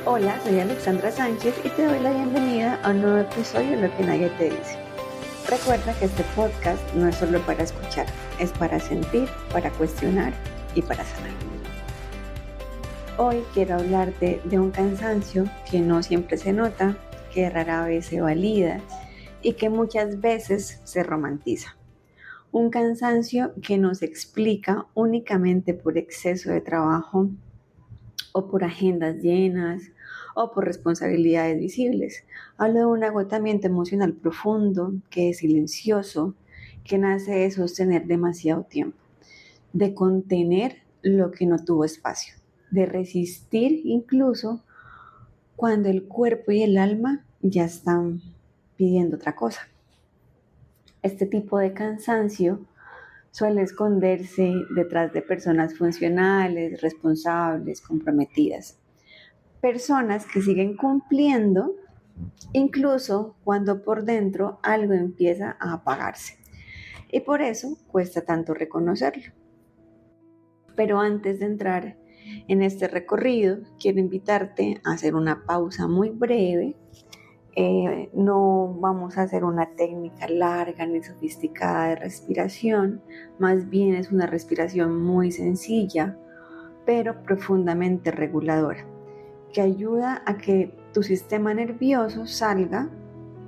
Hola, soy Alexandra Sánchez y te doy la bienvenida a un nuevo episodio de Lo que nadie te dice. Recuerda que este podcast no es solo para escuchar, es para sentir, para cuestionar y para sanar. Hoy quiero hablarte de un cansancio que no siempre se nota, que rara vez se valida y que muchas veces se romantiza. Un cansancio que no se explica únicamente por exceso de trabajo o por agendas llenas o por responsabilidades visibles. Hablo de un agotamiento emocional profundo, que es silencioso, que nace de sostener demasiado tiempo, de contener lo que no tuvo espacio, de resistir incluso cuando el cuerpo y el alma ya están pidiendo otra cosa. Este tipo de cansancio suele esconderse detrás de personas funcionales, responsables, comprometidas. Personas que siguen cumpliendo incluso cuando por dentro algo empieza a apagarse. Y por eso cuesta tanto reconocerlo. Pero antes de entrar en este recorrido, quiero invitarte a hacer una pausa muy breve. No vamos a hacer una técnica larga ni sofisticada de respiración, más bien es una respiración muy sencilla, pero profundamente reguladora, que ayuda a que tu sistema nervioso salga,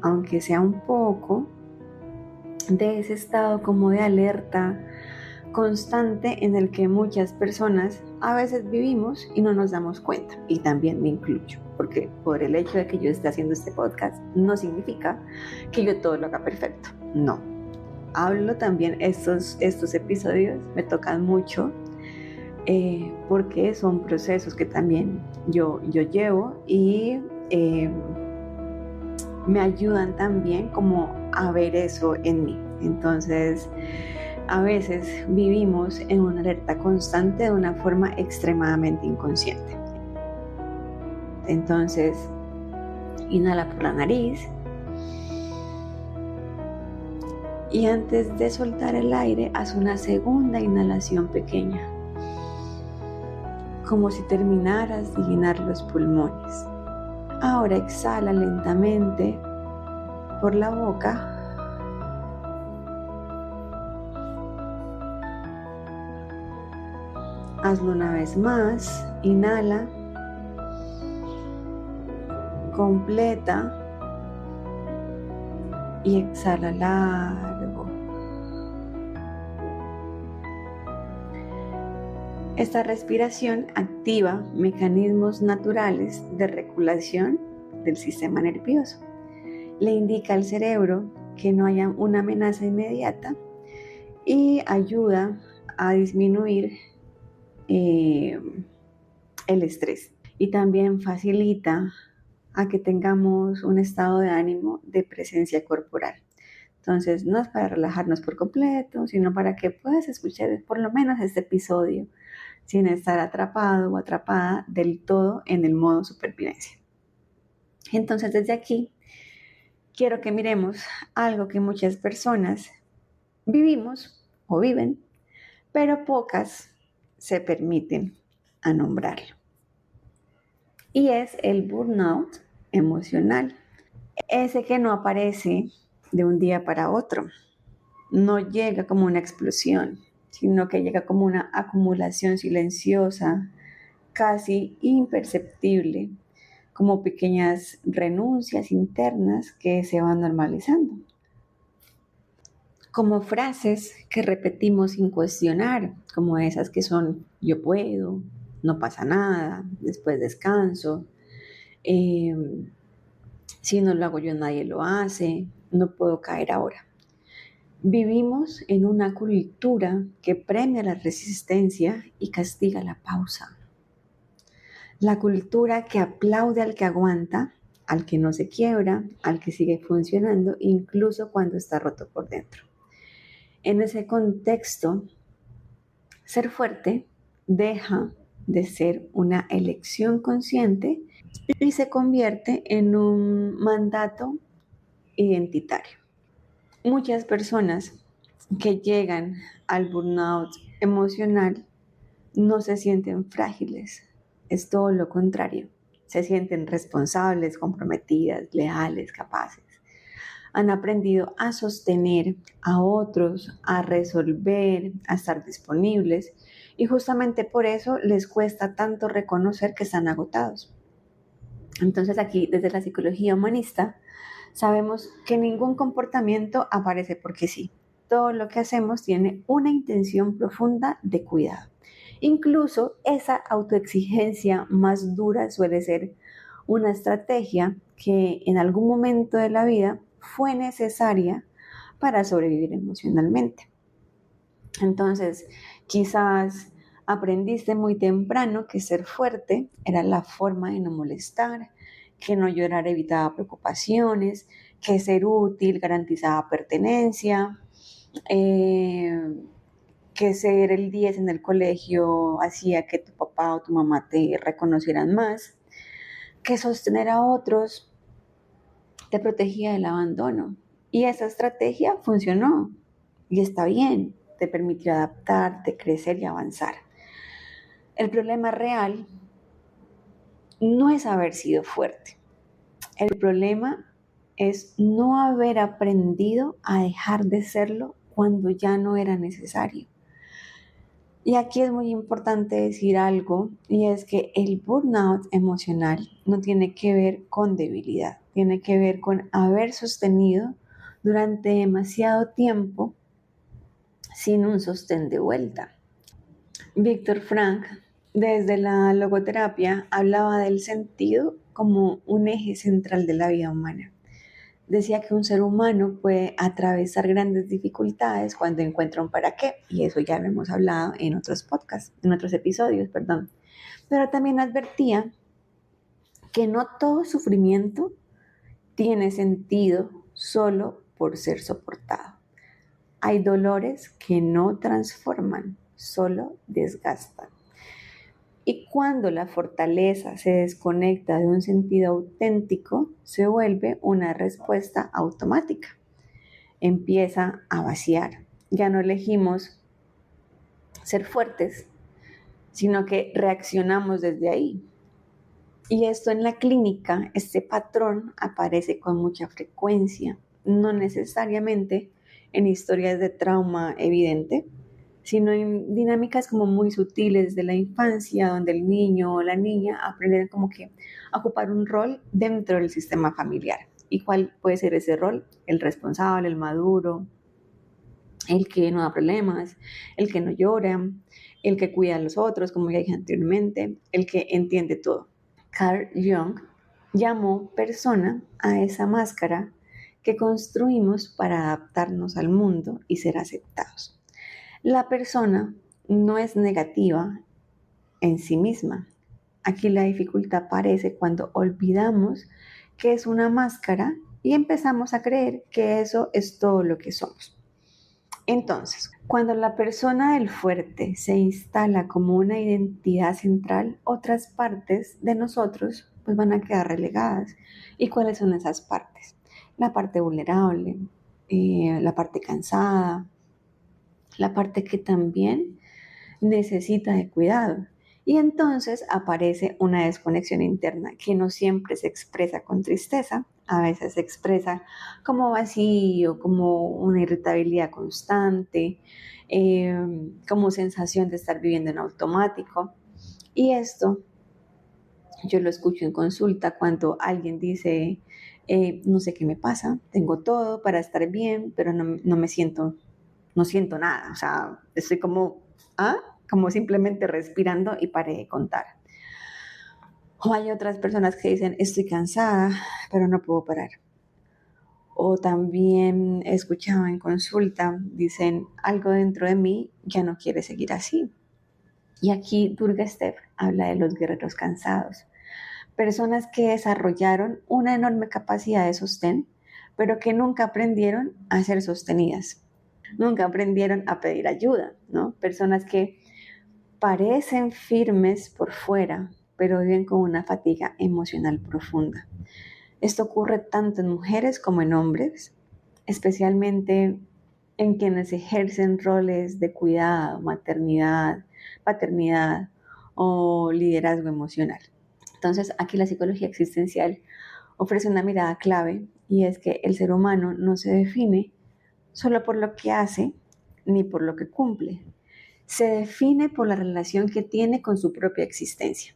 aunque sea un poco, de ese estado como de alerta constante en el que muchas personas a veces vivimos y no nos damos cuenta. Y también me incluyo, porque por el hecho de que yo esté haciendo este podcast no significa que yo todo lo haga perfecto. No. Hablo también, estos episodios me tocan mucho porque son procesos que también yo llevo y me ayudan también como a ver eso en mí. Entonces, a veces vivimos en una alerta constante de una forma extremadamente inconsciente. Entonces, inhala por la nariz y antes de soltar el aire, haz una segunda inhalación pequeña, como si terminaras de llenar los pulmones. Ahora exhala lentamente por la boca. Hazlo una vez más. Inhala. Completa. Y exhala largo. Esta respiración activa mecanismos naturales de regulación del sistema nervioso. Le indica al cerebro que no haya una amenaza inmediata y ayuda a disminuir el estrés. Y también facilita a que tengamos un estado de ánimo de presencia corporal. Entonces, no es para relajarnos por completo, sino para que puedas escuchar por lo menos este episodio sin estar atrapado o atrapada del todo en el modo supervivencia. Entonces, desde aquí, quiero que miremos algo que muchas personas vivimos o viven, pero pocas se permiten a nombrarlo. Y es el burnout emocional. Ese que no aparece de un día para otro. No llega como una explosión, sino que llega como una acumulación silenciosa, casi imperceptible, como pequeñas renuncias internas que se van normalizando. Como frases que repetimos sin cuestionar, como esas que son yo puedo, no pasa nada, después descanso, si no lo hago yo nadie lo hace, no puedo caer ahora. Vivimos en una cultura que premia la resistencia y castiga la pausa. La cultura que aplaude al que aguanta, al que no se quiebra, al que sigue funcionando, incluso cuando está roto por dentro. En ese contexto, ser fuerte deja de ser una elección consciente y se convierte en un mandato identitario. Muchas personas que llegan al burnout emocional no se sienten frágiles, es todo lo contrario. se sienten responsables, comprometidas, leales, capaces. Han aprendido a sostener a otros, a resolver, a estar disponibles y justamente por eso les cuesta tanto reconocer que están agotados. Entonces aquí desde la psicología humanista sabemos que ningún comportamiento aparece porque sí. Todo lo que hacemos tiene una intención profunda de cuidado. Incluso esa autoexigencia más dura suele ser una estrategia que en algún momento de la vida fue necesaria para sobrevivir emocionalmente. Entonces, quizás aprendiste muy temprano que ser fuerte era la forma de no molestar, que no llorar evitaba preocupaciones, que ser útil garantizaba pertenencia, eh, que ser el 10 en el colegio hacía que tu papá o tu mamá te reconocieran más, que sostener a otros te protegía del abandono. Y esa estrategia funcionó y está bien, te permitió adaptarte, crecer y avanzar. El problema real no es haber sido fuerte. El problema es no haber aprendido a dejar de serlo cuando ya no era necesario. Y aquí es muy importante decir algo, y es que el burnout emocional no tiene que ver con debilidad, tiene que ver con haber sostenido durante demasiado tiempo sin un sostén de vuelta. Víctor Frank, desde la logoterapia, hablaba del sentido como un eje central de la vida humana. Decía que un ser humano puede atravesar grandes dificultades cuando encuentra un para qué, y eso ya lo hemos hablado en otros podcasts, en otros episodios, perdón. Pero también advertía que no todo sufrimiento tiene sentido solo por ser soportado. Hay dolores que no transforman, solo desgastan. Y cuando la fortaleza se desconecta de un sentido auténtico, se vuelve una respuesta automática. Empieza a vaciar. Ya no elegimos ser fuertes, sino que reaccionamos desde ahí. Y esto en la clínica, este patrón aparece con mucha frecuencia, no necesariamente en historias de trauma evidente, sino en dinámicas como muy sutiles de la infancia, donde el niño o la niña aprenden como que a ocupar un rol dentro del sistema familiar. ¿Y cuál puede ser ese rol? El responsable, el maduro, el que no da problemas, el que no llora, el que cuida a los otros, como ya dije anteriormente, el que entiende todo. Carl Jung llamó persona a esa máscara que construimos para adaptarnos al mundo y ser aceptados. La persona no es negativa en sí misma. Aquí la dificultad aparece cuando olvidamos que es una máscara y empezamos a creer que eso es todo lo que somos. Entonces, cuando la persona del fuerte se instala como una identidad central, otras partes de nosotros pues van a quedar relegadas. ¿Y cuáles son esas partes? La parte vulnerable, la parte cansada, la parte que también necesita de cuidado. Y entonces aparece una desconexión interna que no siempre se expresa con tristeza, a veces se expresa como vacío, como una irritabilidad constante, como sensación de estar viviendo en automático. Y esto yo lo escucho en consulta cuando alguien dice, no sé qué me pasa, tengo todo para estar bien, pero no siento nada, o sea, estoy como, ¿ah? Como simplemente respirando y paré de contar. O hay otras personas que dicen, estoy cansada, pero no puedo parar. O también he escuchado en consulta, dicen, algo dentro de mí ya no quiere seguir así. Y aquí Durga Steph habla de los guerreros cansados. Personas que desarrollaron una enorme capacidad de sostén, pero que nunca aprendieron a ser sostenidas. Nunca aprendieron a pedir ayuda, ¿no? Personas que parecen firmes por fuera, pero viven con una fatiga emocional profunda. Esto ocurre tanto en mujeres como en hombres, especialmente en quienes ejercen roles de cuidado, maternidad, paternidad o liderazgo emocional. Entonces, aquí la psicología existencial ofrece una mirada clave y es que el ser humano no se define solo por lo que hace ni por lo que cumple. Se define por la relación que tiene con su propia existencia.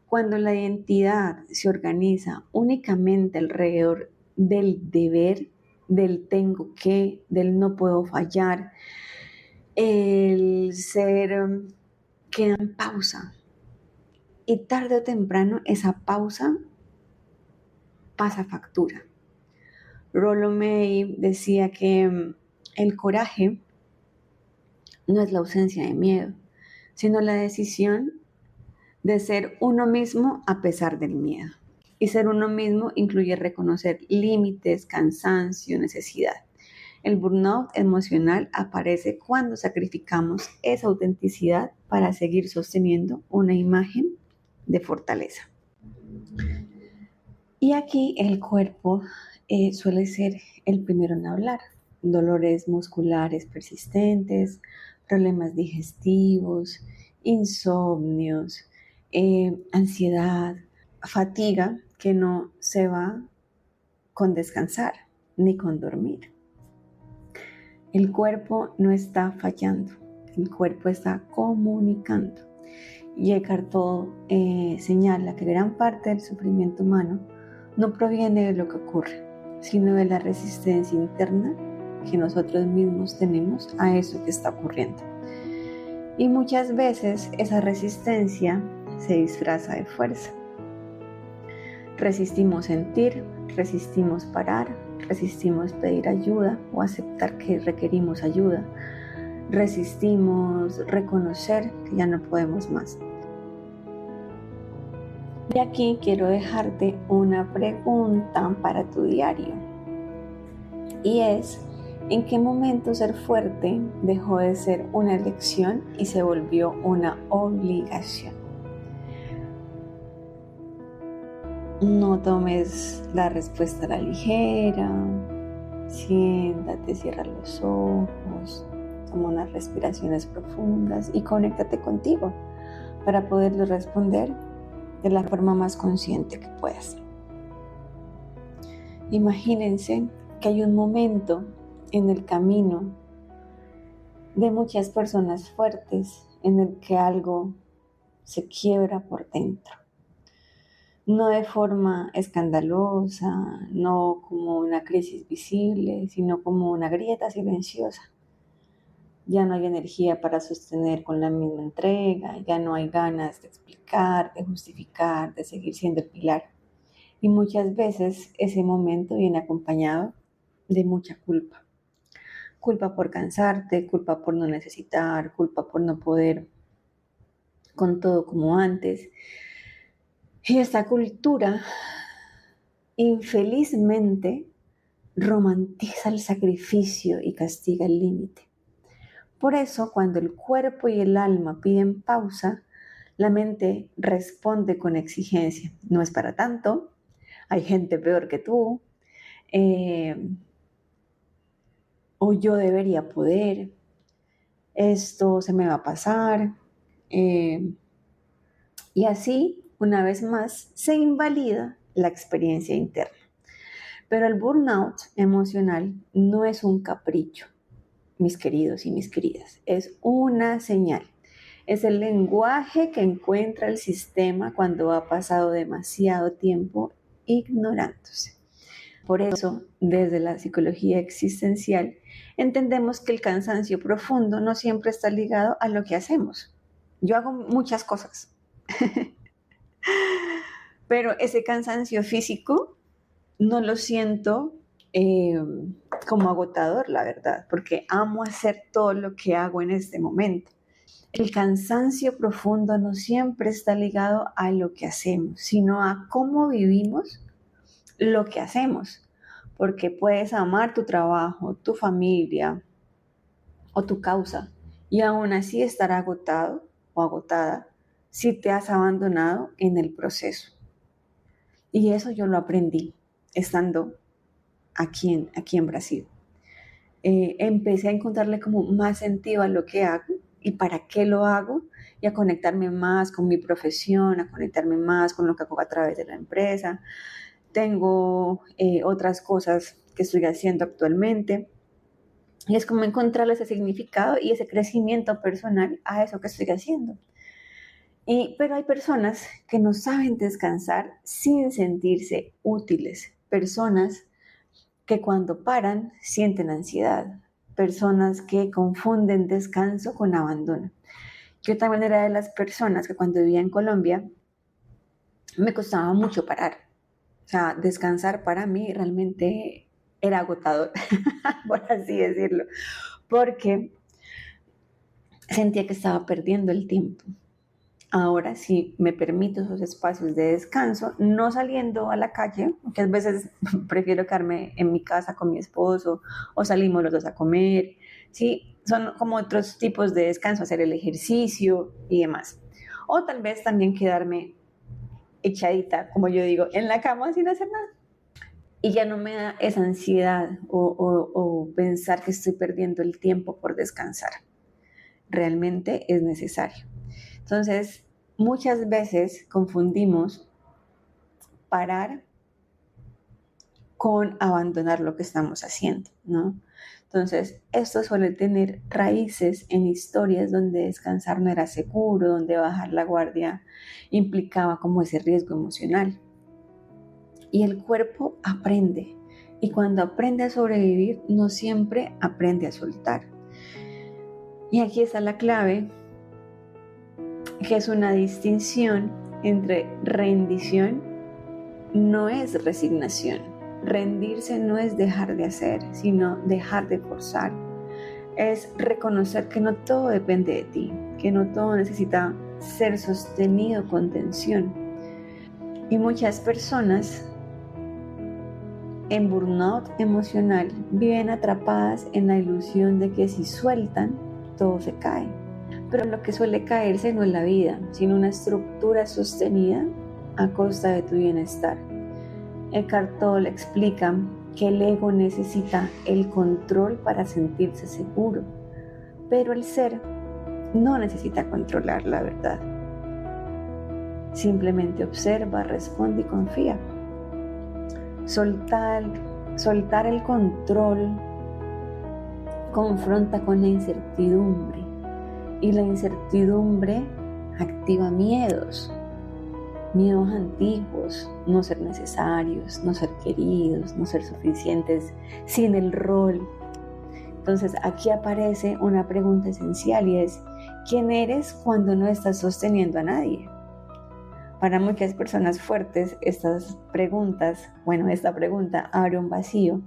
Cuando la identidad se organiza únicamente alrededor del deber, del tengo que, del no puedo fallar, el ser queda en pausa. Y tarde o temprano esa pausa pasa factura. Rollo May decía que el coraje no es la ausencia de miedo, sino la decisión de ser uno mismo a pesar del miedo. Y ser uno mismo incluye reconocer límites, cansancio, necesidad. El burnout emocional aparece cuando sacrificamos esa autenticidad para seguir sosteniendo una imagen de fortaleza. Y aquí el cuerpo suele ser el primero en hablar. Dolores musculares persistentes, problemas digestivos, insomnios, ansiedad, fatiga que no se va con descansar ni con dormir. El cuerpo no está fallando, el cuerpo está comunicando. Y Eckhart Tolle señala que gran parte del sufrimiento humano no proviene de lo que ocurre, sino de la resistencia interna que nosotros mismos tenemos a eso que está ocurriendo. Y muchas veces esa resistencia se disfraza de fuerza. Resistimos sentir, resistimos parar, resistimos pedir ayuda o aceptar que requerimos ayuda. Resistimos reconocer que ya no podemos más. Y aquí quiero dejarte una pregunta para tu diario. Y es, ¿en qué momento ser fuerte dejó de ser una elección y se volvió una obligación? No tomes la respuesta a la ligera. Siéntate, cierra los ojos, toma unas respiraciones profundas y conéctate contigo para poderlo responder de la forma más consciente que puedas. Imagínense que hay un momento en el camino de muchas personas fuertes en el que algo se quiebra por dentro. No de forma escandalosa, no como una crisis visible, sino como una grieta silenciosa. Ya no hay energía para sostener con la misma entrega, ya no hay ganas de explicar, de justificar, de seguir siendo el pilar. Y muchas veces ese momento viene acompañado de mucha culpa. Culpa por cansarte, culpa por no necesitar, culpa por no poder con todo como antes. Y esta cultura, infelizmente, romantiza el sacrificio y castiga el límite. Por eso, cuando el cuerpo y el alma piden pausa, la mente responde con exigencia. No es para tanto, hay gente peor que tú, o yo debería poder, esto se me va a pasar. Y así, una vez más, se invalida la experiencia interna. Pero el burnout emocional no es un capricho, mis queridos y mis queridas, es una señal. Es el lenguaje que encuentra el sistema cuando ha pasado demasiado tiempo ignorándose. Por eso, desde la psicología existencial, entendemos que el cansancio profundo no siempre está ligado a lo que hacemos. Yo hago muchas cosas, pero ese cansancio físico no lo siento como agotador, la verdad, porque amo hacer todo lo que hago en este momento. El cansancio profundo no siempre está ligado a lo que hacemos, sino a cómo vivimos lo que hacemos. Porque puedes amar tu trabajo, tu familia o tu causa y aún así estar agotado o agotada si te has abandonado en el proceso. Y eso yo lo aprendí estando aquí en Brasil. Empecé a encontrarle como más sentido a lo que hago y para qué lo hago y a conectarme más con mi profesión, a conectarme más con lo que hago a través de la empresa. Tengo otras cosas que estoy haciendo actualmente. Y es como encontrarle ese significado y ese crecimiento personal a eso que estoy haciendo. Pero hay personas que no saben descansar sin sentirse útiles, personas que cuando paran sienten ansiedad, personas que confunden descanso con abandono. Yo también era de las personas que cuando vivía en Colombia me costaba mucho parar. O sea, descansar para mí realmente era agotador, por así decirlo, porque sentía que estaba perdiendo el tiempo. Ahora sí me permito esos espacios de descanso, no saliendo a la calle, muchas veces prefiero quedarme en mi casa con mi esposo o salimos los dos a comer, ¿sí? Son como otros tipos de descanso, hacer el ejercicio y demás. O tal vez también quedarme echadita, como yo digo, en la cama sin hacer nada. Y ya no me da esa ansiedad o pensar que estoy perdiendo el tiempo por descansar. Realmente es necesario. Entonces, muchas veces confundimos parar con abandonar lo que estamos haciendo, ¿no? Entonces, esto suele tener raíces en historias donde descansar no era seguro, donde bajar la guardia implicaba como ese riesgo emocional. Y el cuerpo aprende, y cuando aprende a sobrevivir, no siempre aprende a soltar. Y aquí está la clave, que es una distinción entre rendición, no es resignación. Rendirse no es dejar de hacer, sino dejar de forzar. Es reconocer que no todo depende de ti, que no todo necesita ser sostenido con tensión. Y muchas personas en burnout emocional viven atrapadas en la ilusión de que si sueltan, todo se cae. Pero lo que suele caerse no es la vida, sino una estructura sostenida a costa de tu bienestar. Eckhart Tolle explica que el ego necesita el control para sentirse seguro, pero el ser no necesita controlar la verdad. Simplemente observa, responde y confía. Soltar el control confronta con la incertidumbre, y la incertidumbre activa miedos antiguos, no ser necesarios, no ser queridos, no ser suficientes, sin el rol. Entonces aquí aparece una pregunta esencial y es: ¿quién eres cuando no estás sosteniendo a nadie? Para muchas personas fuertes esta pregunta abre un vacío,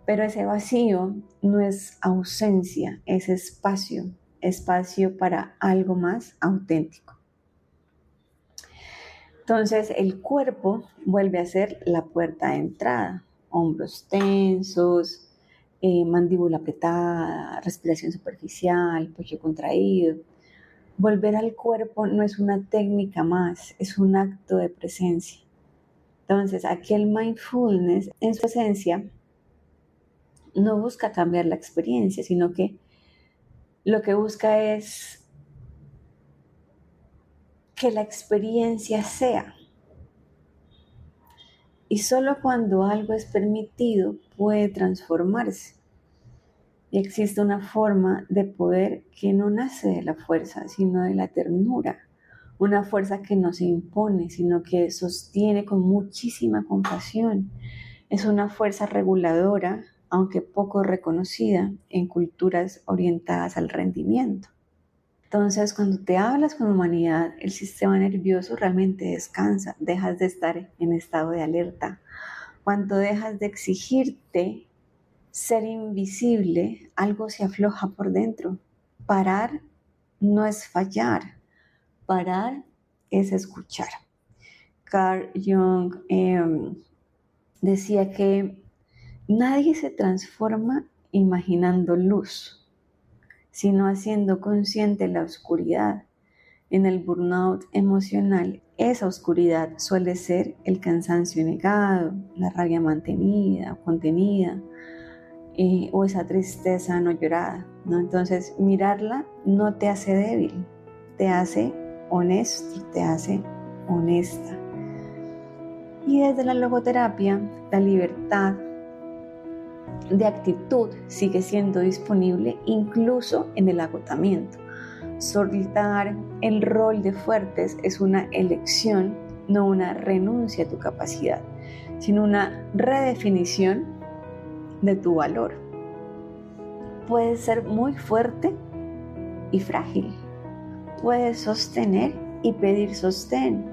pero ese vacío no es ausencia, es espacio para algo más auténtico. Entonces el cuerpo vuelve a ser la puerta de entrada, hombros tensos, mandíbula apretada, respiración superficial, pecho contraído. Volver al cuerpo no es una técnica más, es un acto de presencia. Entonces aquí el mindfulness en su esencia no busca cambiar la experiencia, sino que lo que busca es que la experiencia sea. Y solo cuando algo es permitido puede transformarse. Y existe una forma de poder que no nace de la fuerza, sino de la ternura. Una fuerza que no se impone, sino que sostiene con muchísima compasión. Es una fuerza reguladora, aunque poco reconocida en culturas orientadas al rendimiento. Entonces, cuando te hablas con humanidad, el sistema nervioso realmente descansa, dejas de estar en estado de alerta. Cuando dejas de exigirte ser invisible, algo se afloja por dentro. Parar no es fallar, parar es escuchar. Carl Jung decía que nadie se transforma imaginando luz, sino haciendo consciente la oscuridad. En el burnout emocional, esa oscuridad suele ser el cansancio negado, la rabia mantenida o contenida, o esa tristeza no llorada, ¿no? Entonces, mirarla no te hace débil, te hace honesto, te hace honesta. Y desde la logoterapia, la libertad de actitud sigue siendo disponible incluso en el agotamiento. Soltar el rol de fuertes es una elección, no una renuncia a tu capacidad, sino una redefinición de tu valor. Puedes ser muy fuerte y frágil. Puedes sostener y pedir sostén.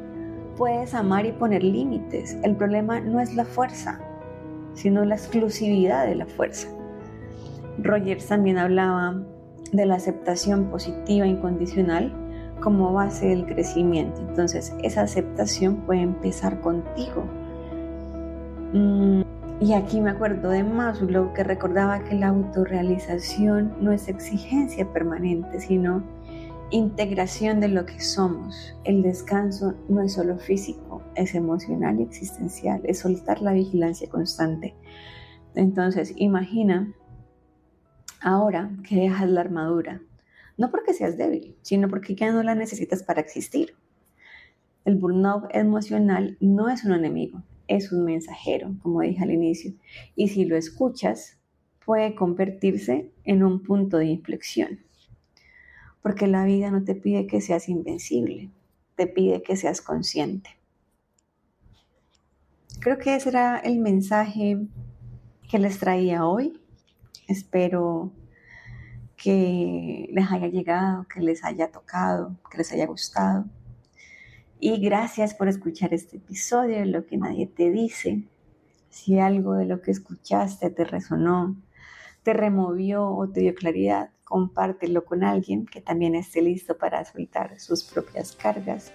Puedes amar y poner límites. El problema no es la fuerza, sino la exclusividad de la fuerza. Rogers también hablaba de la aceptación positiva e incondicional como base del crecimiento. Entonces, esa aceptación puede empezar contigo. Y aquí me acuerdo de Maslow, que recordaba que la autorrealización no es exigencia permanente, sino integración de lo que somos. El descanso no es solo físico, es emocional y existencial, es soltar la vigilancia constante. Entonces, imagina ahora que dejas la armadura, no porque seas débil, sino porque ya no la necesitas para existir. El burnout emocional no es un enemigo, es un mensajero, como dije al inicio, y si lo escuchas, puede convertirse en un punto de inflexión. Porque la vida no te pide que seas invencible, te pide que seas consciente. Creo que ese era el mensaje que les traía hoy. Espero que les haya llegado, que les haya tocado, que les haya gustado. Y gracias por escuchar este episodio de Lo que nadie te dice. Si algo de lo que escuchaste te resonó, te removió o te dio claridad, compártelo con alguien que también esté listo para soltar sus propias cargas.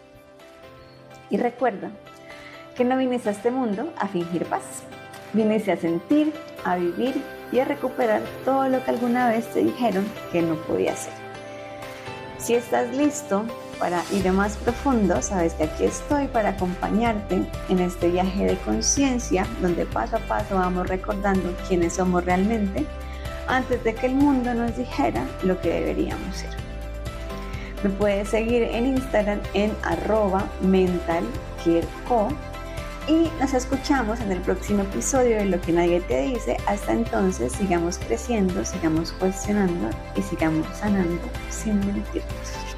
Y recuerda que no viniste a este mundo a fingir paz. Viniste a sentir, a vivir y a recuperar todo lo que alguna vez te dijeron que no podías hacer. Si estás listo para ir más profundo, sabes que aquí estoy para acompañarte en este viaje de conciencia, donde paso a paso vamos recordando quiénes somos realmente, antes de que el mundo nos dijera lo que deberíamos ser. Me puedes seguir en Instagram en @mentalcareco y nos escuchamos en el próximo episodio de Lo que nadie te dice. Hasta entonces, sigamos creciendo, sigamos cuestionando y sigamos sanando sin mentirnos.